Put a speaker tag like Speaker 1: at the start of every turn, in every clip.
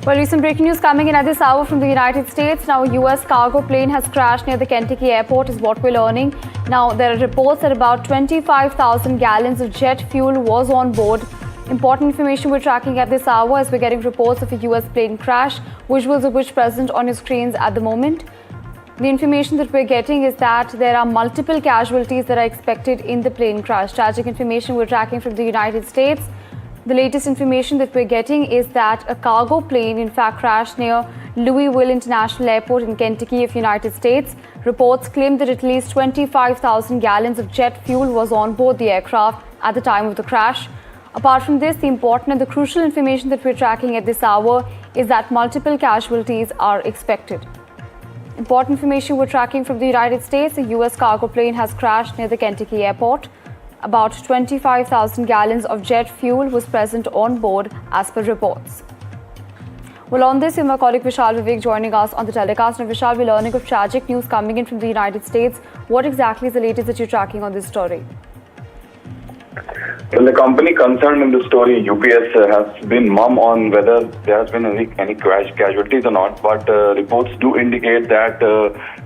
Speaker 1: Well, recent breaking news coming in at this hour from the United States. Now, a US cargo plane has crashed near the Kentucky airport is what we're learning. Now, there are reports that about 25,000 gallons of jet fuel was on board. Important information we're tracking at this hour as we're getting reports of a US plane crash, visuals of which present on your screens at the moment. The information that we're getting is that there are multiple casualties that are expected in the plane crash. Tragic information we're tracking from the United States. The latest information that we're getting is that a cargo plane in fact crashed near Louisville International Airport in Kentucky of United States. Reports claim that at least 25,000 gallons of jet fuel was on board the aircraft at the time of the crash. Apart from this, the important and the crucial information that we're tracking at this hour is that multiple casualties are expected. Important information we're tracking from the United States, a US cargo plane has crashed near the Kentucky airport. About 25,000 gallons of jet fuel was present on board as per reports. Well, on this, my colleague Vishal Vivek joining us on the telecast. Now, Vishal, we're learning of tragic news coming in from the United States. What exactly is the latest that you're tracking on this story?
Speaker 2: Well, the company concerned in the story, UPS, has been mum on whether there has been any crash casualties or not. But reports do indicate that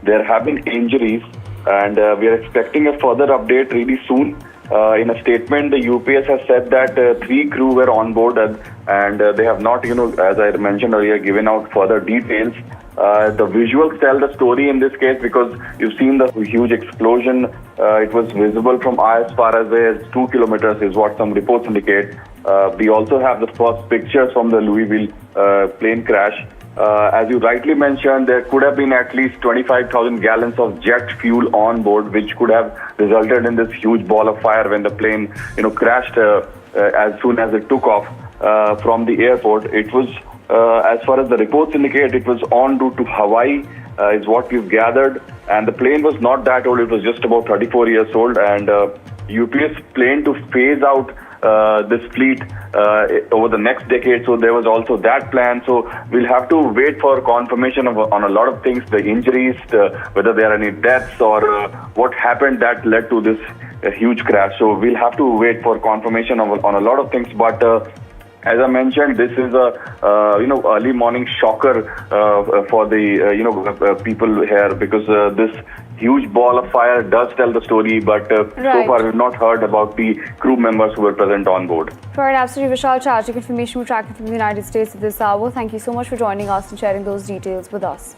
Speaker 2: there have been injuries, and we are expecting a further update really soon. In a statement, the UPS has said that 3 crew were on board and they have not, as I mentioned earlier, given out further details. The visuals tell the story in this case because you've seen the huge explosion. It was visible from as far as 2 kilometers is what some reports indicate. We also have the first pictures from the Louisville plane crash. As you rightly mentioned, there could have been at least 25,000 gallons of jet fuel on board, which could have resulted in this huge ball of fire when the plane, crashed as soon as it took off from the airport. It was, as far as the reports indicate, it was en route to Hawaii, is what we've gathered. And the plane was not that old; it was just about 34 years old. And UPS planned to phase out this fleet over the next decade, so there was also that plan. So we'll have to wait for confirmation on a lot of things, the injuries, whether there are any deaths or what happened that led to this huge crash. So we'll have to wait for confirmation on a lot of things. But as I mentioned, this is a early morning shocker for the people here because this huge ball of fire does tell the story, but so far we've not heard about the crew members who were present on board.
Speaker 1: Right, absolutely, Vishal. Tragic information we're tracking from the United States at this hour. Thank you so much for joining us and sharing those details with us.